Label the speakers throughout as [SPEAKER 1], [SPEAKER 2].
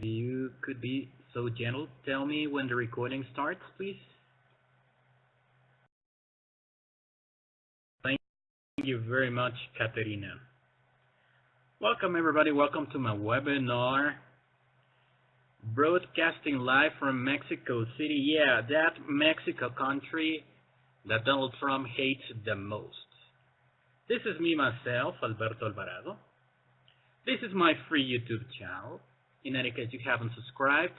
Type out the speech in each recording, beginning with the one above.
[SPEAKER 1] you could be so gentle, tell me when the recording starts, please. Thank you very much, Katerina. Welcome, everybody. Welcome to my webinar, broadcasting live from Mexico City. Yeah, that Mexico country that Donald Trump hates the most. This is me, myself, Alberto Alvarado. This is my free YouTube channel. In any case, you haven't subscribed,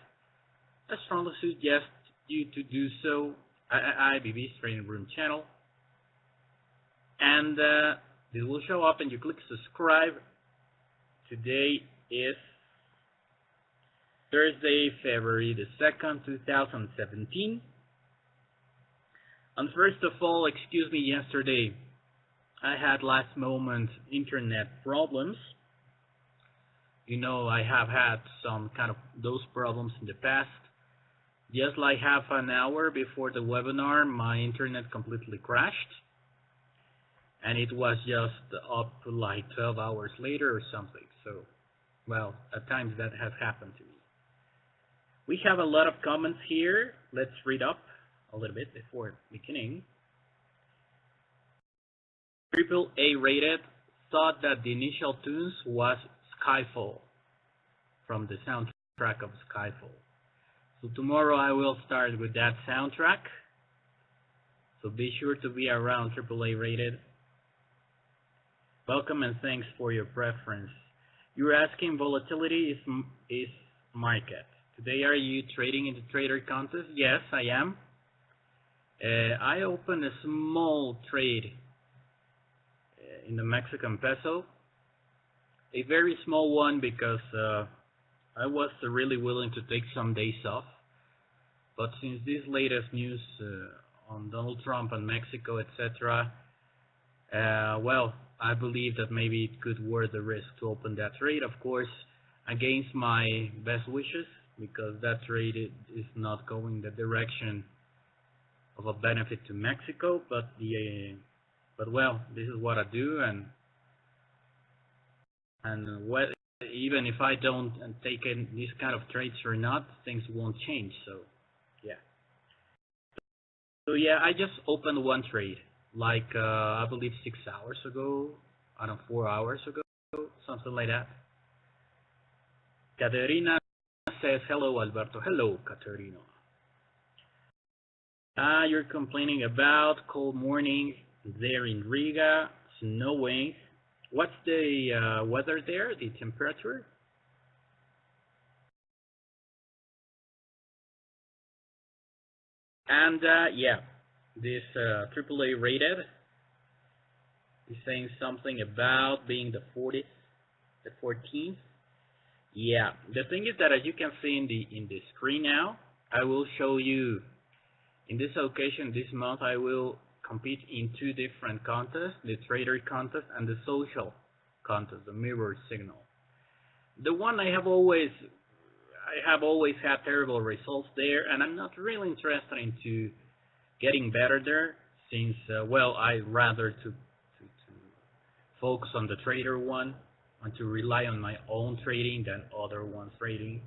[SPEAKER 1] I strongly suggest you to do so. iiivb's training room channel. And this will show up and you click subscribe. Today is Thursday, February the 2nd, 2017. And first of all, excuse me, yesterday I had last moment internet problems. You know, I have had some kind of those problems in the past. Just like half an hour before the webinar, my internet completely crashed. And it was just up like 12 hours later or something. So, well, at times that has happened to me. We have a lot of comments here. Let's read up a little bit before beginning. AAA rated thought that the initial tunes was Skyfall from the soundtrack of Skyfall. So tomorrow I will start with that soundtrack. So be sure to be around AAA rated. Welcome and thanks for your preference. You're asking volatility is market. Today are you trading in the trader contest? Yes, I am. I opened a small trade in the Mexican peso. A very small one because I was really willing to take some days off. But since this latest news on Donald Trump and Mexico, etc., well, I believe that maybe it could worth the risk to open that trade. Of course, against my best wishes, because that trade is not going the direction of a benefit to Mexico. But well, this is what I do, and even if I don't take in these kind of trades or not, things won't change. So yeah, I just opened one trade, like I believe 6 hours ago, I don't know, 4 hours ago, something like that. Caterina says, hello, Alberto. Hello, Caterina. You're complaining about cold morning there in Riga, snowing. What's the weather there, the temperature? And yeah, this AAA rated is saying something about being the 40th, the 14th. Yeah, the thing is that as you can see in the screen now, I will show you in this occasion this month I will compete in two different contests, the trader contest and the social contest, the mirror signal. The one I have always had terrible results there, and I'm not really interested into getting better there, since well, I rather to focus on the trader one and to rely on my own trading than other ones trading.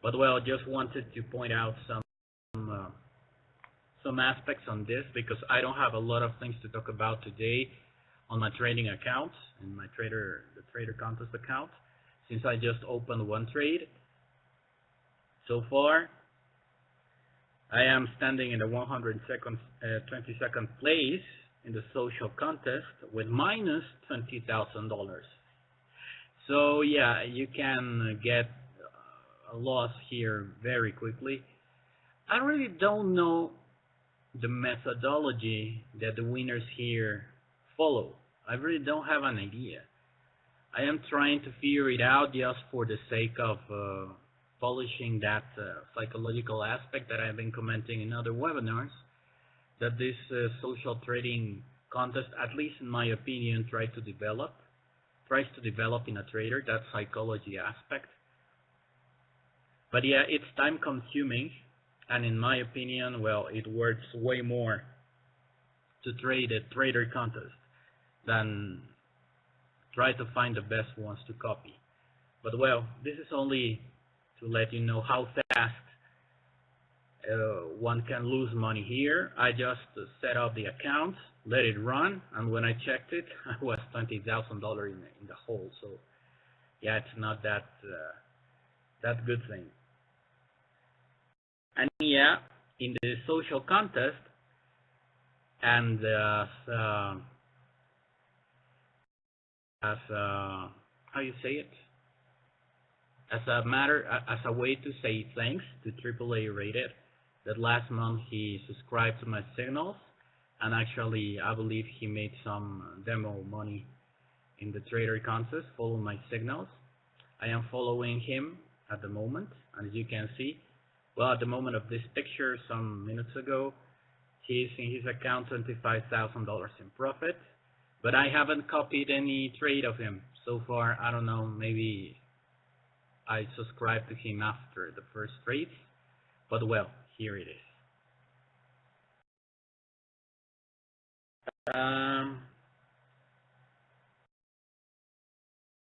[SPEAKER 1] But well, just wanted to point out some aspects on this, because I don't have a lot of things to talk about today on my trading account, in my the trader contest account, since I just opened one trade. So far, I am standing in the 22nd place in the social contest with minus $20,000. So yeah, you can get a loss here very quickly. I really don't know the methodology that the winners here follow. I really don't have an idea. I am trying to figure it out just for the sake of polishing that psychological aspect that I've been commenting in other webinars, that this social trading contest, at least in my opinion, tries to develop in a trader, that psychology aspect. But yeah, it's time consuming, and in my opinion, well, it works way more to trade a trader contest than try to find the best ones to copy. But well, this is only to let you know how fast one can lose money here. I just set up the account, let it run, and when I checked it, I was $20,000 in the hole. So yeah, it's not that good thing. And yeah, in the social contest, and as how you say it, as a way to say thanks to AAA Rated, that last month he subscribed to my signals, and actually I believe he made some demo money in the trader contest, follow my signals. I am following him at the moment, and as you can see, well, at the moment of this picture, some minutes ago, he's in his account $25,000 in profit, but I haven't copied any trade of him so far. I don't know, maybe I subscribed to him after the first trades, but well, here it is.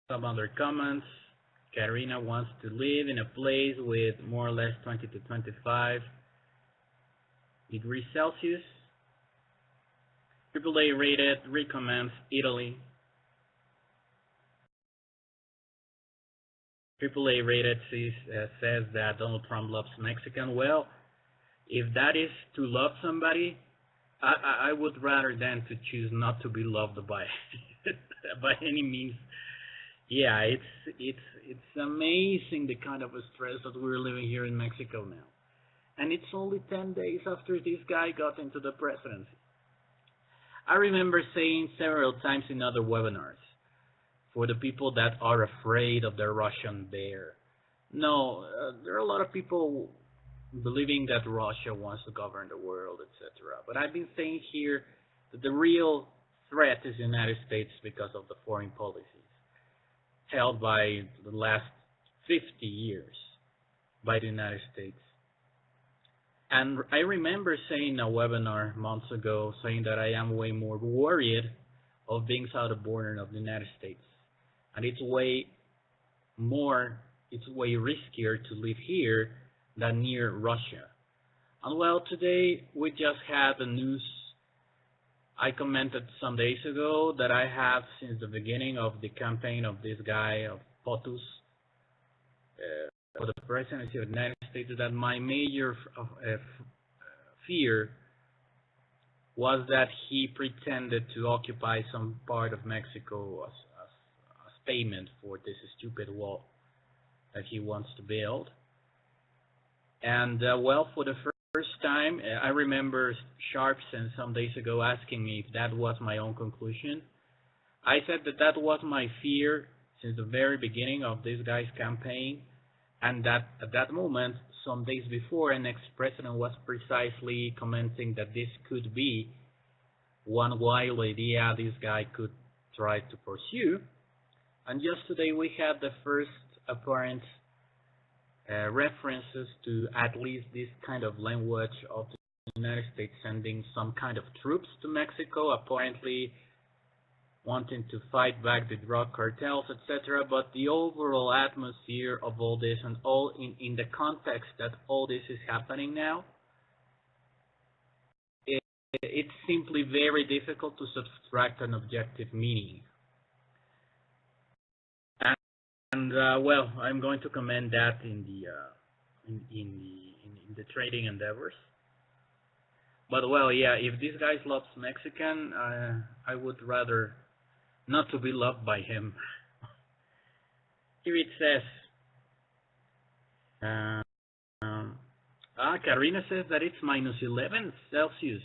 [SPEAKER 1] Some other comments. Karina wants to live in a place with more or less 20 to 25 degrees Celsius. AAA Rated recommends Italy. AAA Rated says that Donald Trump loves Mexican. Well, if that is to love somebody, I would rather than to choose not to be loved by by any means. Yeah, it's amazing the kind of stress that we're living here in Mexico now. And it's only 10 days after this guy got into the presidency. I remember saying several times in other webinars, for the people that are afraid of the Russian bear. No, there are a lot of people believing that Russia wants to govern the world, etc. But I've been saying here that the real threat is the United States because of the foreign policies held by the last 50 years by the United States. And I remember saying in a webinar months ago, saying that I am way more worried of being south border of the United States. And it's way riskier to live here than near Russia. And well, today we just had the news. I commented some days ago that I have, since the beginning of the campaign of this guy, of POTUS, for the presidency of the United States, that my major fear was that he pretended to occupy some part of Mexico as payment for this stupid wall that he wants to build. And well, for the first time, I remember Sharpson some days ago asking me if that was my own conclusion. I said that that was my fear since the very beginning of this guy's campaign, and that at that moment, some days before, an ex-president was precisely commenting that this could be one wild idea this guy could try to pursue. And just today we had the first apparent references to at least this kind of language of the United States sending some kind of troops to Mexico, apparently wanting to fight back the drug cartels, etc. But the overall atmosphere of all this, and all in the context that all this is happening now, it's simply very difficult to subtract an objective meaning. And well, I'm going to comment that in the trading endeavors. But well, yeah, if this guy loves Mexican, I would rather not to be loved by him. Here it says, Karina says that it's -11 Celsius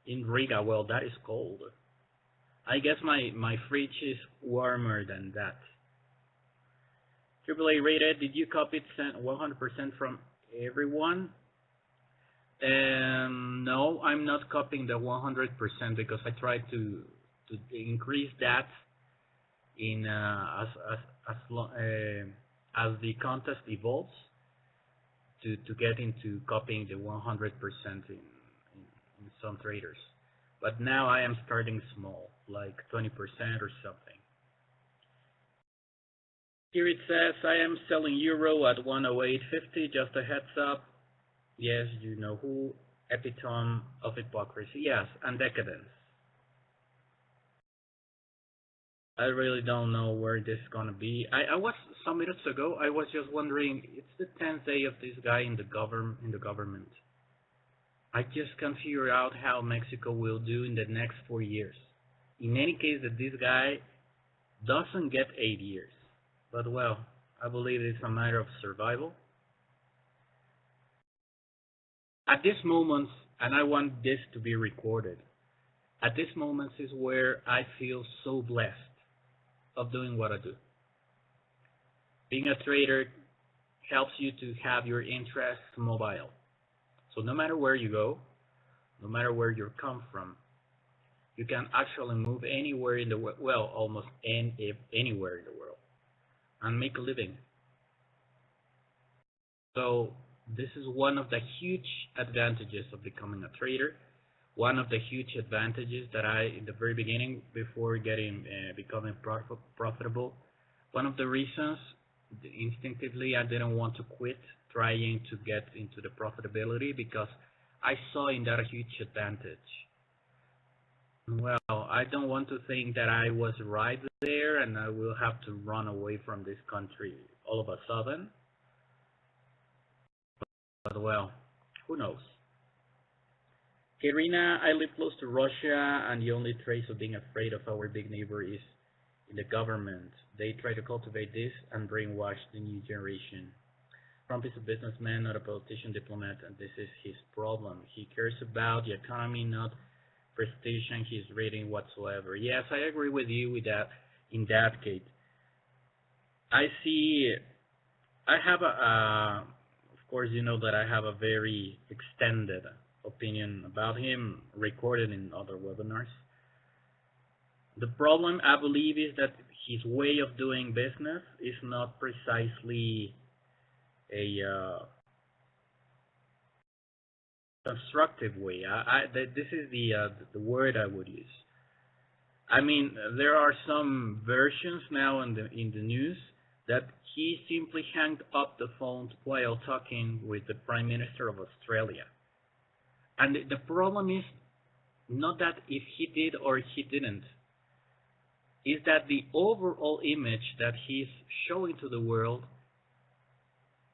[SPEAKER 1] in Riga. Well, that is cold. I guess my fridge is warmer than that. AAA Rated, did you copy it 100% from everyone? No, I'm not copying the 100% because I tried to increase that in as the contest evolves to get into copying the 100% in some traders. But now I am starting small, like 20% or something. Here it says, I am selling euro at 108.50, just a heads up. Yes, you know who, epitome of hypocrisy, yes, and decadence. I really don't know where this is gonna be. I was some minutes ago. I was just wondering. It's the 10th day of this guy in the government. I just can't figure out how Mexico will do in the next 4 years. In any case, that this guy doesn't get 8 years. But well, I believe it's a matter of survival. At this moment, and I want this to be recorded. At this moment is where I feel so blessed of doing what I do. Being a trader helps you to have your interests mobile. So no matter where you go, no matter where you come from, you can actually move anywhere in the world, well, almost anywhere in the world, and make a living. So this is one of the huge advantages of becoming a trader. One of the huge advantages that in the very beginning, before becoming profitable, one of the reasons instinctively I didn't want to quit trying to get into the profitability, because I saw in that a huge advantage. Well, I don't want to think that I was right there and I will have to run away from this country all of a sudden. But well, who knows? Irina, I live close to Russia, and the only trace of being afraid of our big neighbor is in the government. They try to cultivate this and brainwash the new generation. Trump is a businessman, not a politician, diplomat, and this is his problem. He cares about the economy, not prestige, and his rating whatsoever. Yes, I agree with you with that. In that case, I have of course, you know that I have a very extended opinion about him, recorded in other webinars. The problem, I believe, is that his way of doing business is not precisely a constructive way. This is the word I would use. I mean, there are some versions now in the news that he simply hanged up the phone while talking with the Prime Minister of Australia. And the problem is not that if he did or he didn't, is that the overall image that he's showing to the world,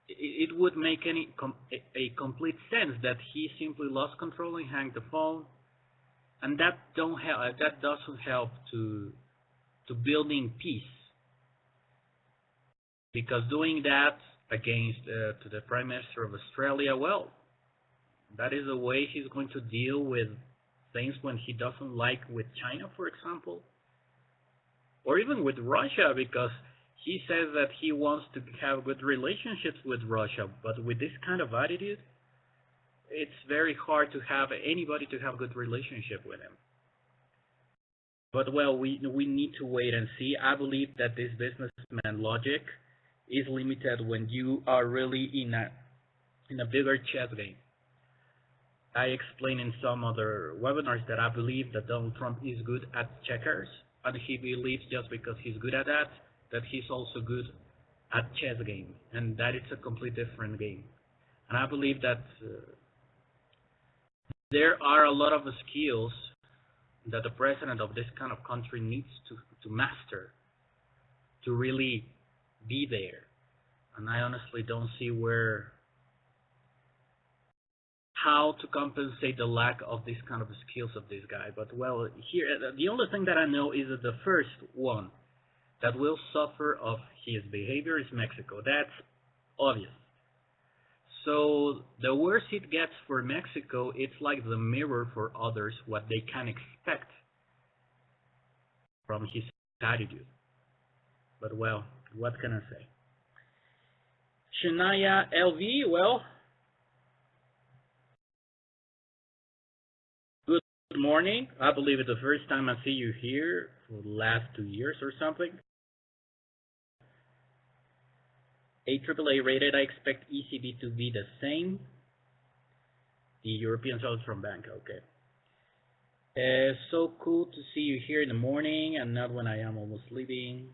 [SPEAKER 1] it would make a complete sense that he simply lost control and hung the phone, and that doesn't help to building peace, because doing that against to the Prime Minister of Australia, well, that is the way he's going to deal with things when he doesn't like with China, for example, or even with Russia, because he says that he wants to have good relationships with Russia, but with this kind of attitude, it's very hard to have anybody to have a good relationship with him. But well, we need to wait and see. I believe that this businessman logic is limited when you are really in a bigger chess game. I explained in some other webinars that I believe that Donald Trump is good at checkers, and he believes just because he's good at that he's also good at chess game, and that it's a completely different game. And I believe that there are a lot of skills that the president of this kind of country needs to master to really be there. And I honestly don't see how to compensate the lack of this kind of skills of this guy. But well, here the only thing that I know is that the first one that will suffer of his behavior is Mexico. That's obvious. So the worse it gets for Mexico, it's like the mirror for others what they can expect from his attitude. But well, what can I say? Shania LV, well, good morning. I believe it's the first time I see you here for the last 2 years or something. AAA rated, I expect ECB to be the same. The European Central Bank, okay. So cool to see you here in the morning and not when I am almost leaving.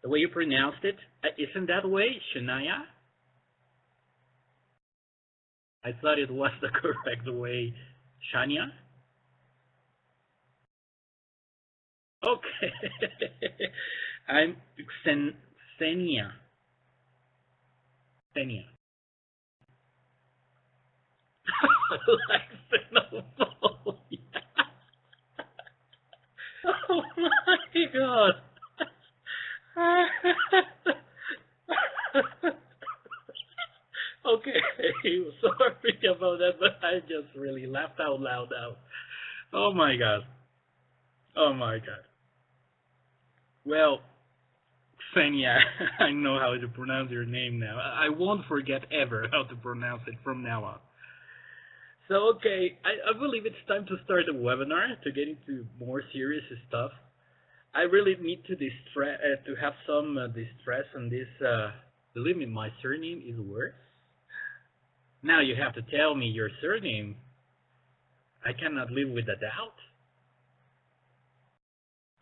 [SPEAKER 1] The way you pronounced it, isn't that way, Shania? I thought it was the correct way, Shania. Okay. I'm Xenia. Xenia. Like xenophobia. Oh my god. Okay, sorry about that, but I just really laughed out loud now. Oh my god. Oh my god. Well, Xenia, I know how to pronounce your name now. I won't forget ever how to pronounce it from now on. So, okay, I believe it's time to start the webinar to get into more serious stuff. I really need to to have some distress on this. Believe me, my surname is worse. Now you have to tell me your surname. I cannot live with the doubt.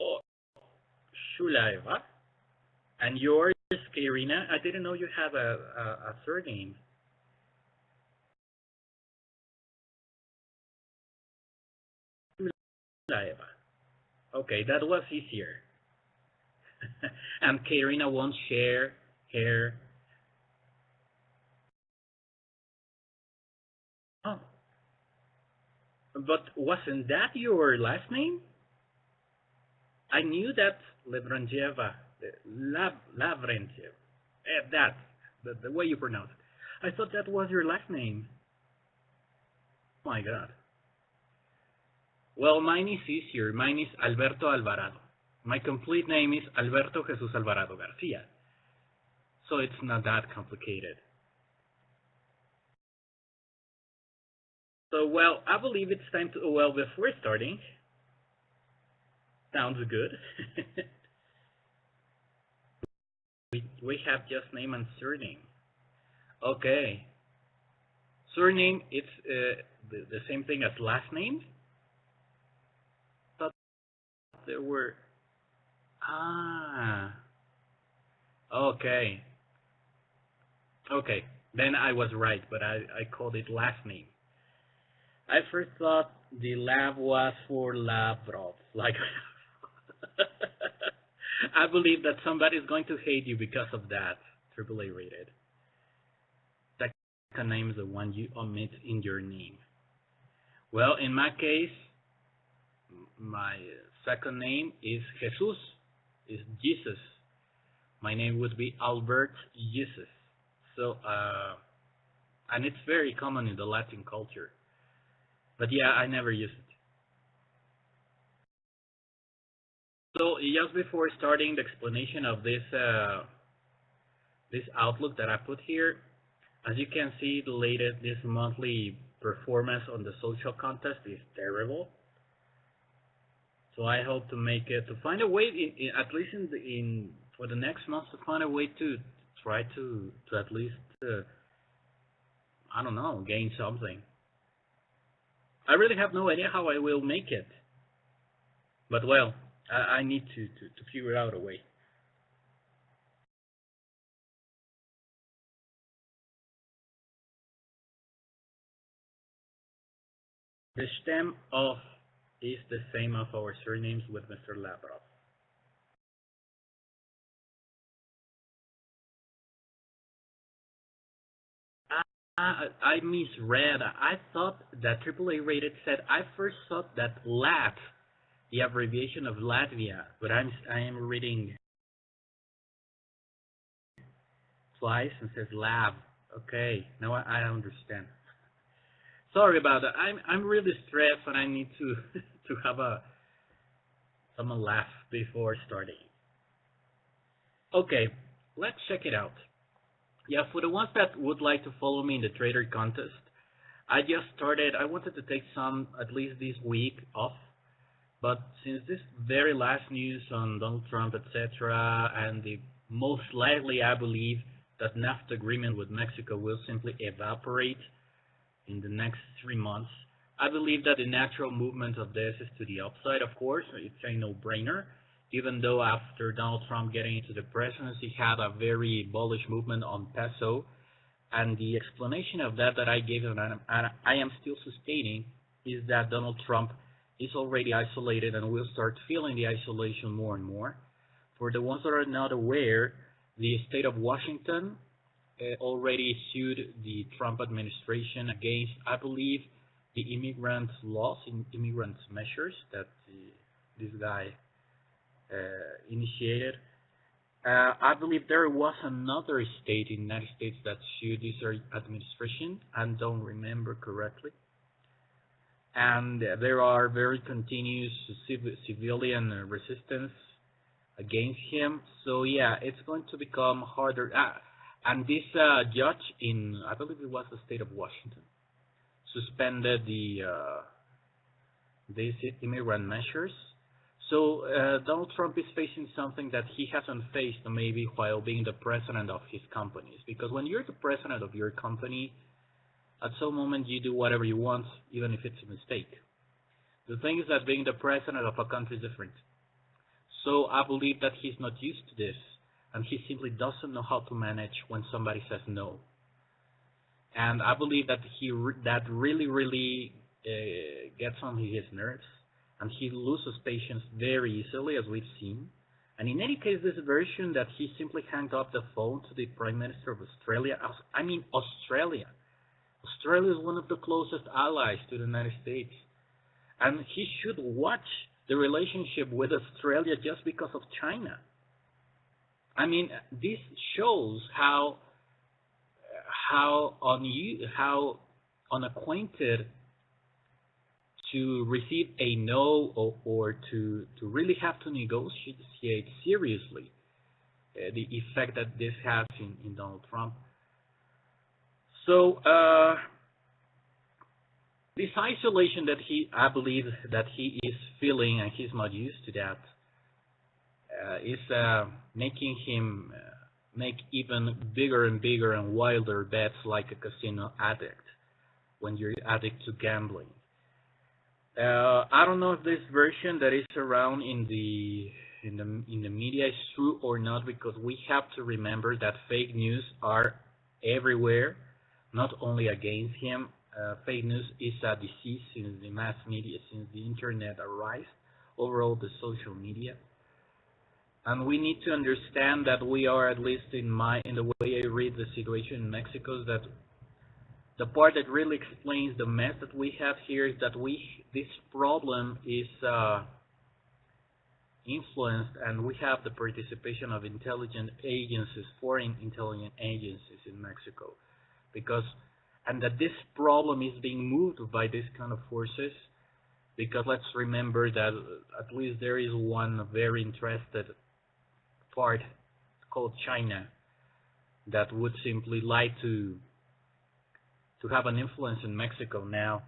[SPEAKER 1] Oh, Shulaeva. And yours, Karina. I didn't know you have a surname. Shulaeva. Okay, that was easier. And Karina won't share her. Oh, but wasn't that your last name? I knew that Lebranjeva, Lavrentiev. That, the way you pronounce it. I thought that was your last name. Oh my God. Well, mine is easier. Mine is Alberto Alvarado. My complete name is Alberto Jesus Alvarado Garcia. So it's not that complicated. So, well, I believe it's time to, well, before starting, sounds good. we have just name and surname. Okay. Surname, it's the same thing as last name? Thought there were... Ah. Okay. Okay. Then I was right, but I called it last name. I first thought the lab was for Lavrov. Like, I believe that somebody is going to hate you because of that. AAA rated. Second name is the one you omit in your name. Well, in my case, my second name is Jesus, is Jesus. My name would be Albert Jesus. So, and it's very common in the Latin culture. But yeah, I never use it. So just before starting the explanation of this this outlook that I put here, as you can see, this monthly performance on the social contest is terrible. So I hope to make it, to find a way, at least for the next month, to find a way to try to at least I don't know, gain something. I really have no idea how I will make it, but well, I need to figure out a way. The stem of is the same of our surnames with Mr. Lavrov. I misread. I thought that AAA rated said, I first thought that LAT, the abbreviation of Latvia, but I am reading twice and says Lav. Okay, now I understand. Sorry about that. I'm really stressed and I need to to have some laugh before starting. Okay, let's check it out. Yeah, for the ones that would like to follow me in the trader contest, I just started. I wanted to take some, at least this week, off. But since this very last news on Donald Trump, etc., and the most likely, I believe, that NAFTA agreement with Mexico will simply evaporate in the next 3 months, I believe that the natural movement of this is to the upside, of course. It's a no-brainer. even though after Donald Trump getting into the presidency, he had a very bullish movement on peso. And the explanation of that I gave, and I am still sustaining, is that Donald Trump is already isolated and will start feeling the isolation more and more. For the ones that are not aware, the state of Washington already sued the Trump administration against, I believe, the immigrant laws, immigrant measures that this guy initiated. I believe there was another state in the United States that sued this administration, and don't remember correctly. And there are very continuous civilian resistance against him. So yeah, it's going to become harder. And this judge in, I believe it was the state of Washington, suspended these immigrant measures. So Donald Trump is facing something that he hasn't faced maybe while being the president of his companies. Because when you're the president of your company, at some moment you do whatever you want, even if it's a mistake. The thing is that being the president of a country is different. So I believe that he's not used to this, and he simply doesn't know how to manage when somebody says no. And I believe that that really gets on his nerves, and he loses patience very easily, as we've seen. And in any case, this version that he simply hung up the phone to the Prime Minister of Australia. I mean, Australia. Australia is one of the closest allies to the United States. And he should watch the relationship with Australia just because of China. I mean, this shows how unacquainted to receive a no or to really have to negotiate seriously the effect that this has in Donald Trump. So this isolation that I believe that he is feeling, and he's not used to that, is making him make even bigger and bigger and wilder bets, like a casino addict when you're addict to gambling. I don't know if this version that is around in the media is true or not, because we have to remember that fake news are everywhere, not only against him. Fake news is a disease since the mass media, since the internet arose, overall the social media. And we need to understand that we are, at least in the way I read the situation in Mexico, that the part that really explains the mess that we have here is that this problem is influenced, and we have the participation of intelligence agencies, foreign intelligence agencies in Mexico, and that this problem is being moved by these kind of forces, because let's remember that at least there is one very interested part called China that would simply like to have an influence in Mexico now,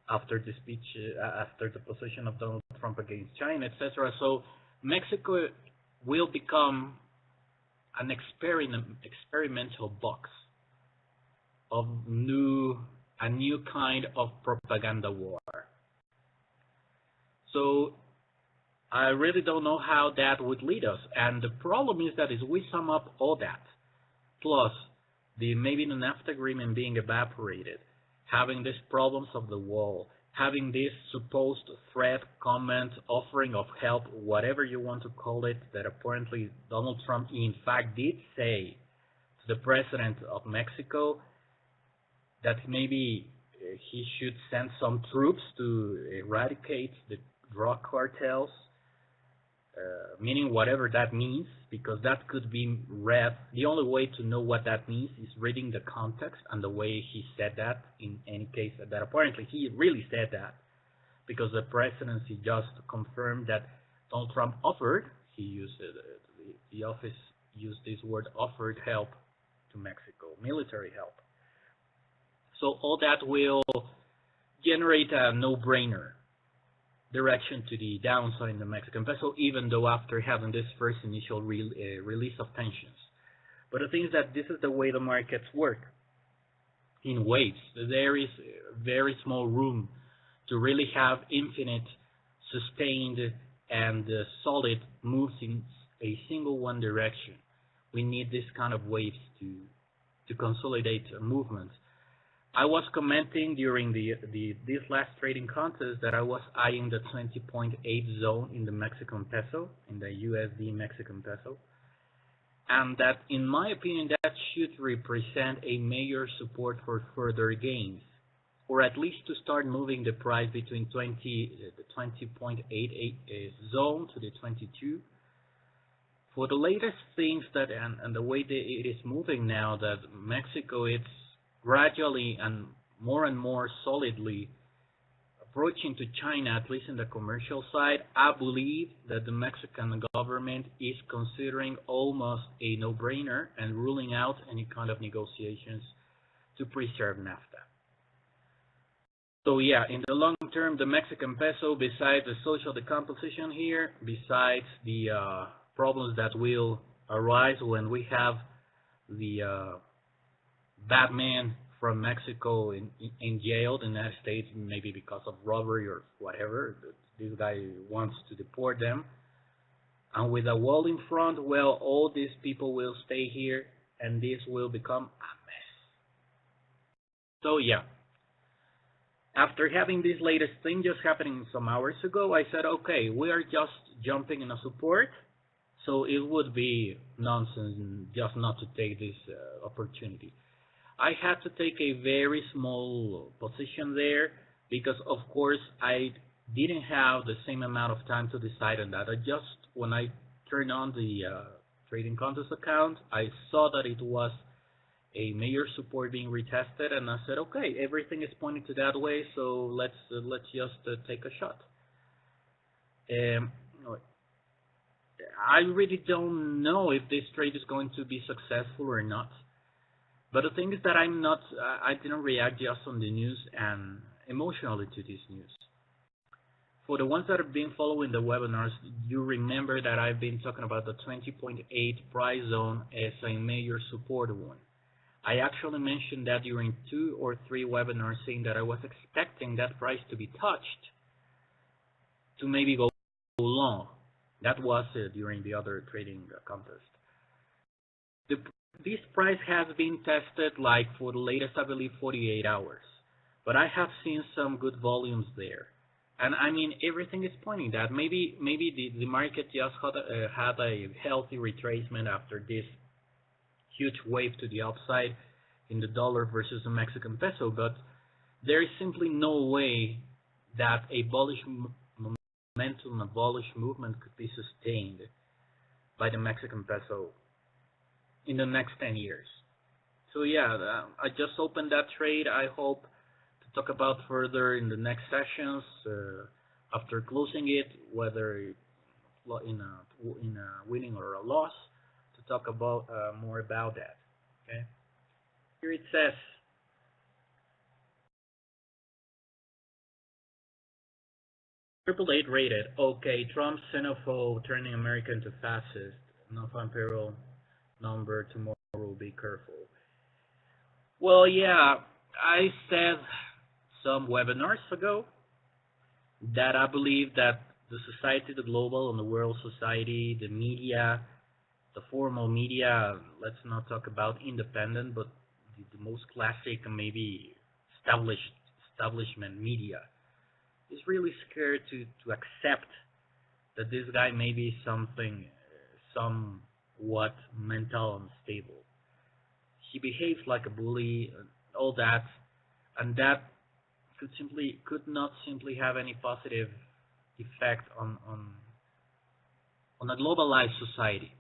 [SPEAKER 1] after the speech, after the position of Donald Trump against China, etc. So Mexico will become an experimental box of a new kind of propaganda war. So I really don't know how that would lead us. And the problem is that as we sum up all that, plus maybe the NAFTA agreement being evaporated, having these problems of the wall, having this supposed threat, comment, offering of help, whatever you want to call it, that apparently Donald Trump in fact did say to the president of Mexico that maybe he should send some troops to eradicate the drug cartels, meaning whatever that means, because that could be read. The only way to know what that means is reading the context and the way he said that, in any case, that apparently he really said that, because the presidency just confirmed that Donald Trump offered, the office used this word, offered help to Mexico, military help. So all that will generate a no-brainer direction to the downside in the Mexican peso, even though after having this first initial release of tensions. But the thing is that this is the way the markets work, in waves. There is very small room to really have infinite, sustained and solid moves in a single one direction. We need this kind of waves to consolidate movements. I was commenting during this last trading contest that I was eyeing the 20.8 zone in the Mexican peso, in the USD Mexican peso, and that, in my opinion, that should represent a major support for further gains, or at least to start moving the price between the 20.88 zone to the 22. For the latest things that and the way that it is moving now, that Mexico is gradually and more solidly approaching to China, at least in the commercial side, I believe that the Mexican government is considering almost a no-brainer and ruling out any kind of negotiations to preserve NAFTA. So yeah, in the long term, the Mexican peso, besides the social decomposition here, besides the problems that will arise when we have the bad man from Mexico in jail in the United States, maybe because of robbery or whatever. This guy wants to deport them. And with a wall in front, well, all these people will stay here, and this will become a mess. So yeah, after having this latest thing just happening some hours ago, I said, okay, we are just jumping in a support, so it would be nonsense just not to take this opportunity. I had to take a very small position there because, of course, I didn't have the same amount of time to decide on that. When I turned on the trading contest account, I saw that it was a major support being retested, and I said, okay, everything is pointing to that way, so let's just take a shot. I really don't know if this trade is going to be successful or not. But the thing is that I didn't react just on the news and emotionally to this news. For the ones that have been following the webinars, you remember that I've been talking about the 20.8 price zone as a major support one. I actually mentioned that during 2 or 3 webinars, saying that I was expecting that price to be touched to maybe go long. That was during the other trading contest. This price has been tested like for the latest, I believe, 48 hours. But I have seen some good volumes there. And I mean, everything is pointing that maybe the market just had a healthy retracement after this huge wave to the upside in the dollar versus the Mexican peso. But there is simply no way that a bullish momentum, a bullish movement could be sustained by the Mexican peso in the next 10 years. So yeah, I just opened that trade. I hope to talk about further in the next sessions after closing it, whether in a winning or a loss, to talk about more about that. Okay. Here it says, AAA rated. Okay, Trump's xenophobe turning America into fascist. Non-farm payroll number tomorrow. Be careful. Well, yeah, I said some webinars ago that I believe that the society, the global and the world society, the media, the formal media, let's not talk about independent, but the most classic and maybe establishment media, is really scared to accept that this guy may be somewhat mental unstable. He behaves like a bully, all that, and that could not simply have any positive effect on a globalized society.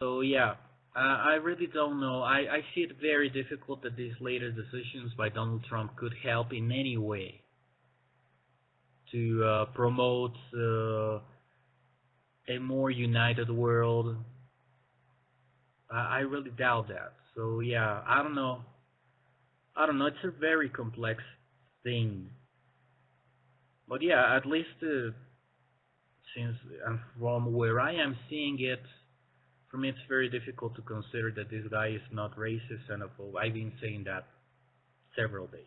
[SPEAKER 1] So yeah, I really don't know. I see it very difficult that these later decisions by Donald Trump could help in any way to promote a more united world. I really doubt that. So yeah, I don't know. It's a very complex thing. But yeah, at least since and from where I am seeing it, for me it's very difficult to consider that this guy is not racist, xenophobe. I've been saying that several days.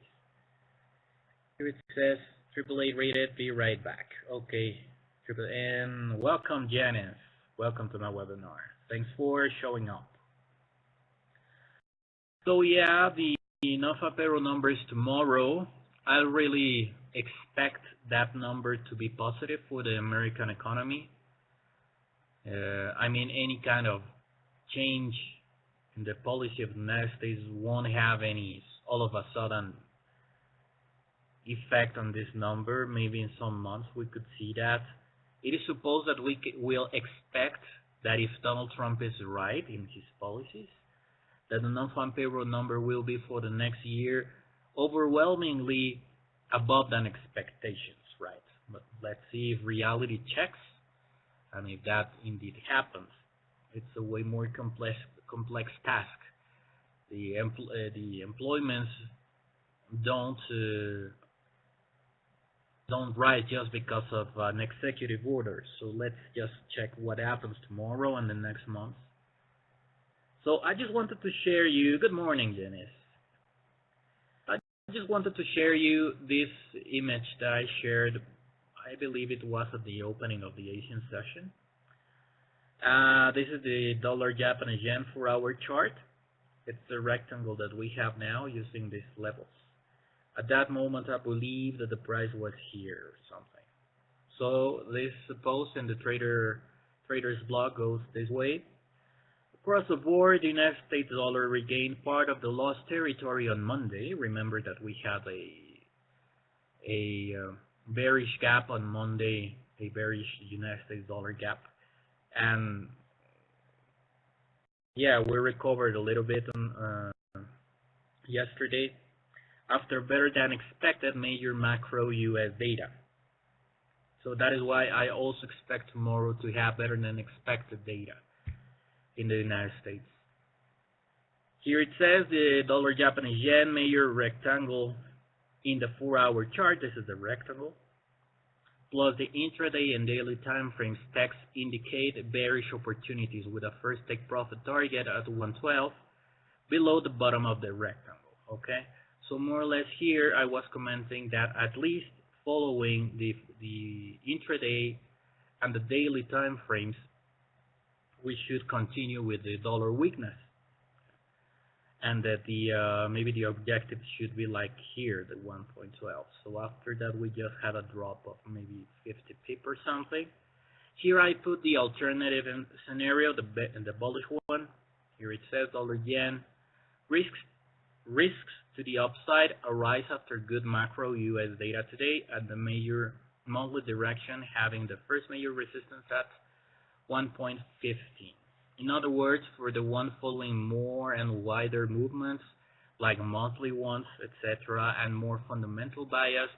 [SPEAKER 1] Here it says, AAA rated, be right back. Okay, and welcome Janice. Welcome to my webinar. Thanks for showing up. So yeah, the non-farm payroll numbers tomorrow. I really expect that number to be positive for the American economy. I mean, any kind of change in the policy of the United States won't have any all of a sudden effect on this number. Maybe in some months we could see that. It is supposed that we will expect that if Donald Trump is right in his policies, that the non-farm payroll number will be for the next year overwhelmingly above than expectations, right? But let's see if reality checks, and if that indeed happens. It's a way more complex task. The employments don't rise just because of an executive order. So let's just check what happens tomorrow and the next month. So I just wanted to share you. Good morning, Janice. I just wanted to share you this image that I shared. I believe it was at the opening of the Asian session. This is the dollar Japanese yen 4-hour chart. It's the rectangle that we have now using these levels. At that moment, I believe that the price was here or something. So this post in the trader's blog goes this way. Across the board, the United States dollar regained part of the lost territory on Monday. Remember that we had a bearish gap on Monday, a bearish United States dollar gap. And yeah, we recovered a little bit on yesterday after better than expected major macro US data. So that is why I also expect tomorrow to have better than expected data in the United States. Here it says the dollar Japanese yen major rectangle in the 4-hour chart. This is the rectangle. Plus the intraday and daily time frames text indicate bearish opportunities with a first take profit target at 112 below the bottom of the rectangle. Okay, so more or less here I was commenting that at least following the intraday and the daily time frames, we should continue with the dollar weakness, and that the maybe the objective should be like here, the 1.12. So after that, we just had a drop of maybe 50 pip or something. Here I put the alternative scenario, the bullish one. Here it says dollar yen risks to the upside arise after good macro US data today at the major monthly direction, having the first major resistance at 1.15. In other words, for the one following more and wider movements, like monthly ones, etc., and more fundamental biased,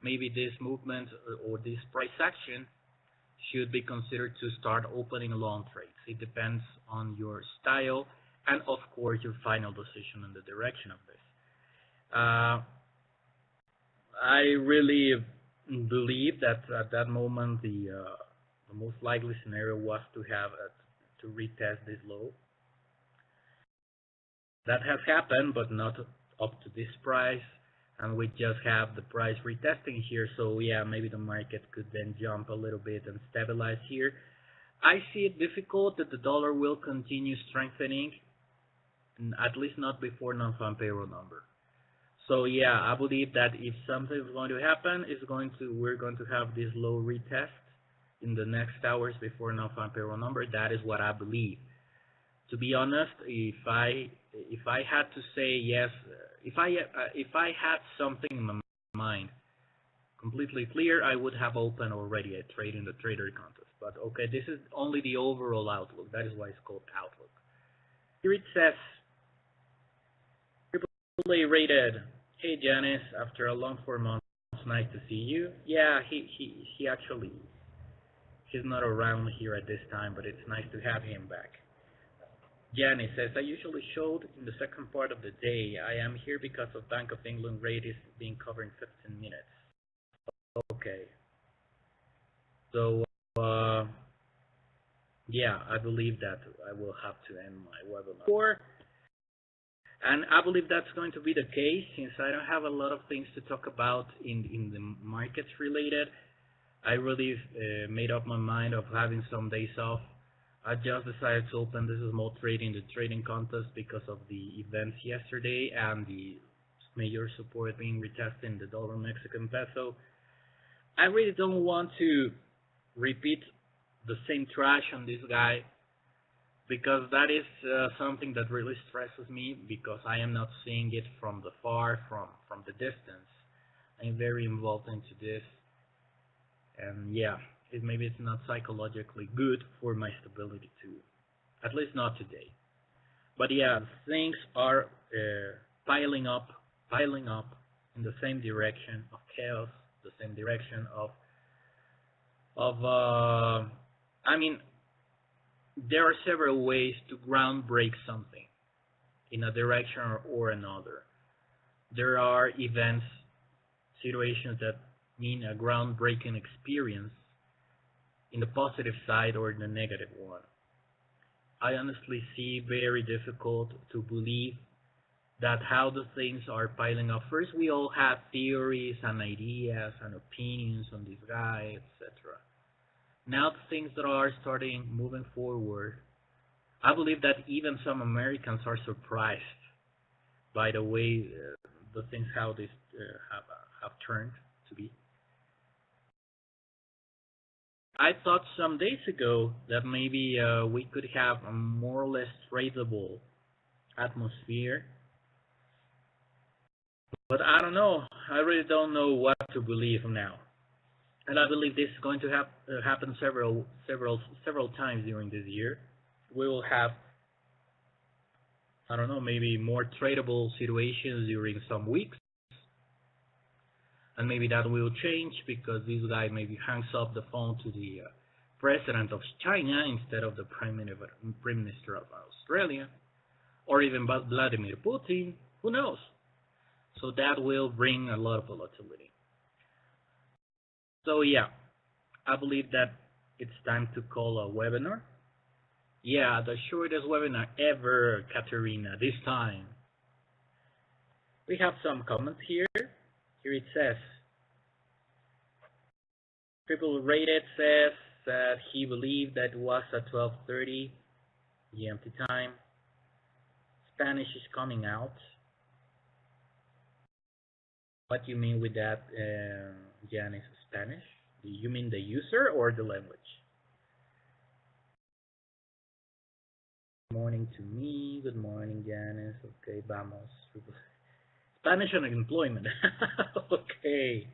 [SPEAKER 1] maybe this movement or this price action should be considered to start opening long trades. It depends on your style and, of course, your final decision on the direction of this. I really believe that at that moment the most likely scenario was to have to retest this low. That has happened, but not up to this price, and we just have the price retesting here. So yeah, maybe the market could then jump a little bit and stabilize here. I see it difficult that the dollar will continue strengthening, at least not before non-farm payroll number. So yeah, I believe that if something is going to happen, we're going to have this low retest in the next hours before non-farm payroll number. That is what I believe. To be honest, if I had to say yes, if I had something in my mind completely clear, I would have opened already a trade in the trader contest. But okay, this is only the overall outlook. That is why it's called outlook. Here it says AAA rated. Hey Janice, after a long 4 months, nice to see you. Yeah, he actually, he's not around here at this time, but it's nice to have him back. Janice says, I usually showed in the second part of the day. I am here because of Bank of England rate is being covered in 15 minutes. Okay. So, yeah, I believe that I will have to end my webinar. And I believe that's going to be the case since I don't have a lot of things to talk about in the markets related. I really made up my mind of having some days off. I just decided to open this small trade in the trading contest because of the events yesterday and the major support being retested in the dollar Mexican peso. I really don't want to repeat the same trash on this guy because that is something that really stresses me because I am not seeing it from the far, from the distance. I'm very involved into this, and yeah, maybe it's not psychologically good for my stability too, at least not today. But yeah, things are piling up in the same direction of chaos, the same direction of I mean, there are several ways to ground break something in a direction or another. There are events, situations that mean a groundbreaking experience in the positive side or the negative one. I honestly see very difficult to believe that how the things are piling up. First, we all have theories and ideas and opinions on this guy, etc. Now the things that are starting moving forward, I believe that even some Americans are surprised by the way the things how this have turned to be. I thought some days ago that maybe we could have a more or less tradable atmosphere, but I don't know. I really don't know what to believe now. And I believe this is going to happen several times during this year. We will have, I don't know, maybe more tradable situations during some weeks, and maybe that will change because this guy maybe hangs up the phone to the president of China instead of the prime minister of Australia, or even Vladimir Putin. Who knows? So that will bring a lot of volatility. So yeah, I believe that it's time to call a webinar. Yeah, the shortest webinar ever, Katerina, this time. We have some comments here. Here it says, Triple Rated says that he believed that it was at 12:30 GMT time. Spanish is coming out. What do you mean with that, Janice? Spanish? Do you mean the user or the language? Good morning to me. Good morning, Janice. Okay, vamos. Spanish and employment. Okay.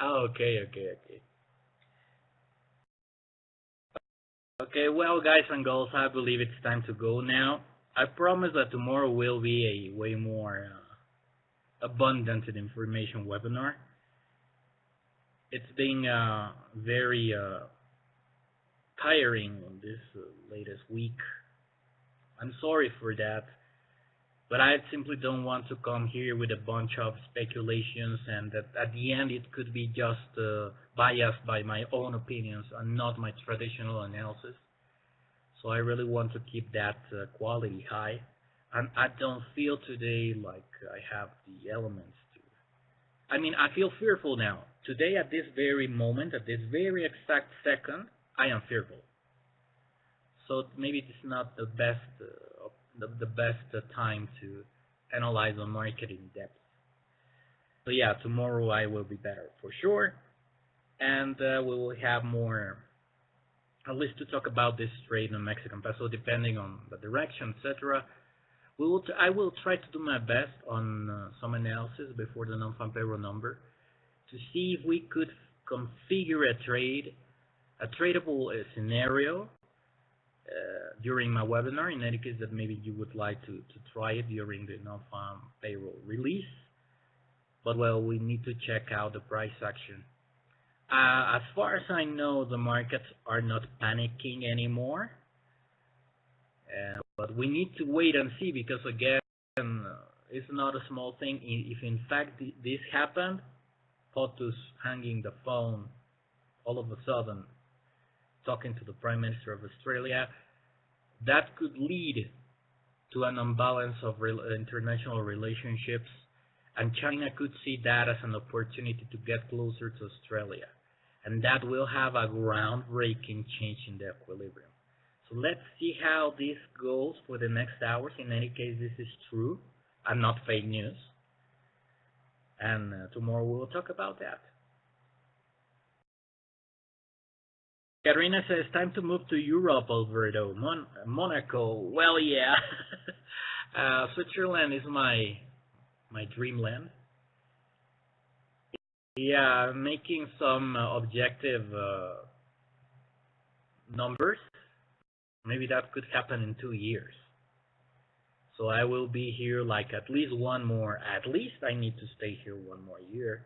[SPEAKER 1] Okay. Okay, well, guys and girls, I believe it's time to go now. I promise that tomorrow will be a way more abundant in information webinar. It's been very tiring on this latest week. I'm sorry for that, but I simply don't want to come here with a bunch of speculations and that at the end it could be just biased by my own opinions and not my traditional analysis. So I really want to keep that quality high, and I don't feel today like I have the elements to. I mean, I feel fearful now. Today, at this very moment, at this very exact second, I am fearful. So maybe it's not the best time to analyze the market in depth. So yeah, tomorrow I will be better for sure, and we will have more, at least to talk about this trade in Mexican peso, depending on the direction, etc. I will try to do my best on some analysis before the non-farm payroll number to see if we could configure a tradable scenario during my webinar, in any case that maybe you would like to try it during the non-farm payroll release. But well, we need to check out the price action. As far as I know, the markets are not panicking anymore. But we need to wait and see because, again, it's not a small thing. If in fact this happened, POTUS hanging the phone all of a sudden, talking to the Prime Minister of Australia, that could lead to an imbalance of international relationships, and China could see that as an opportunity to get closer to Australia, and that will have a groundbreaking change in the equilibrium. So let's see how this goes for the next hours. In any case, this is true and not fake news, and tomorrow we will talk about that. Karina says, time to move to Europe, Alberto. Monaco. Well, yeah. Switzerland is my dreamland. Yeah, I'm making some objective numbers. Maybe that could happen in 2 years. So I will be here like at least one more. At least I need to stay here one more year.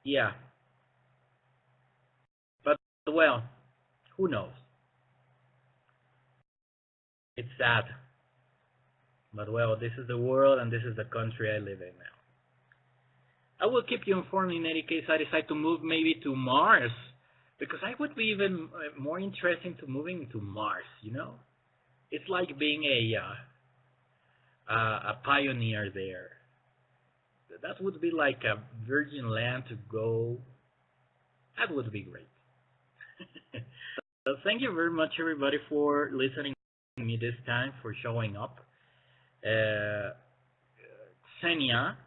[SPEAKER 1] Yeah. But, well, who knows? It's sad. But, well, this is the world and this is the country I live in now. I will keep you informed in any case I decide to move maybe to Mars. Because I would be even more interested to moving to Mars, you know? It's like being a pioneer there. That would be like a virgin land to go. That would be great. So thank you very much, everybody, for listening to me this time, for showing up. Xenia,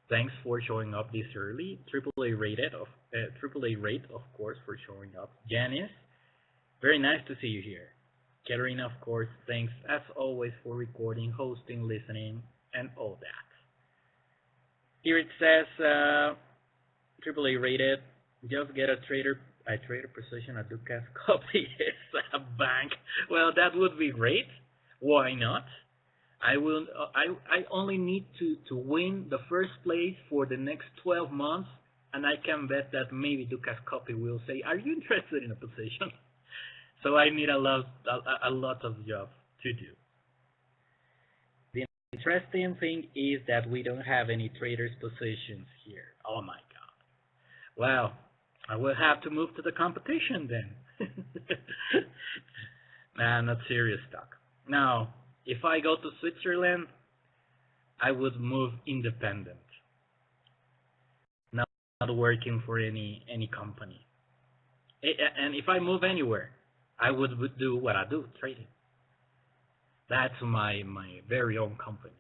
[SPEAKER 1] thanks for showing up this early. AAA rate, of course, for showing up. Janice, very nice to see you here. Katerina, of course, thanks as always for recording, hosting, listening, and all that. Here it says AAA rated. Just get a trader position at Dukascopy. It's a bank. Well, that would be great. Why not? I only need to win the first place for the next 12 months, and I can bet that maybe Dukascopy will say, "Are you interested in a position?" So I need a lot of job to do. The interesting thing is that we don't have any traders positions here. Oh my God. Well, I will have to move to the competition then. Nah, not serious talk. Now, if I go to Switzerland, I would move independent, not working for any company. And if I move anywhere, I would do what I do, trading. That's my very own company.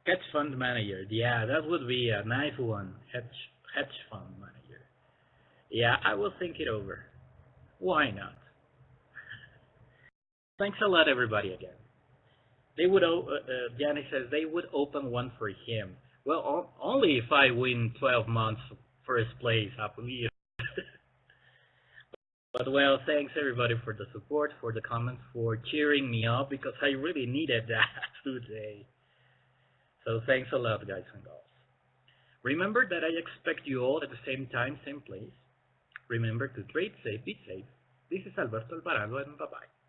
[SPEAKER 1] Hedge fund manager. Yeah, that would be a nice one. Hedge fund manager. Yeah, I will think it over. Why not? Thanks a lot, everybody, again. They would. Janice says they would open one for him. Well, only if I win 12 months first place, I believe. But, well, thanks everybody for the support, for the comments, for cheering me up, because I really needed that today. So thanks a lot, guys and girls. Remember that I expect you all at the same time, same place. Remember to trade safe, be safe. This is Alberto Alvarado, and bye-bye.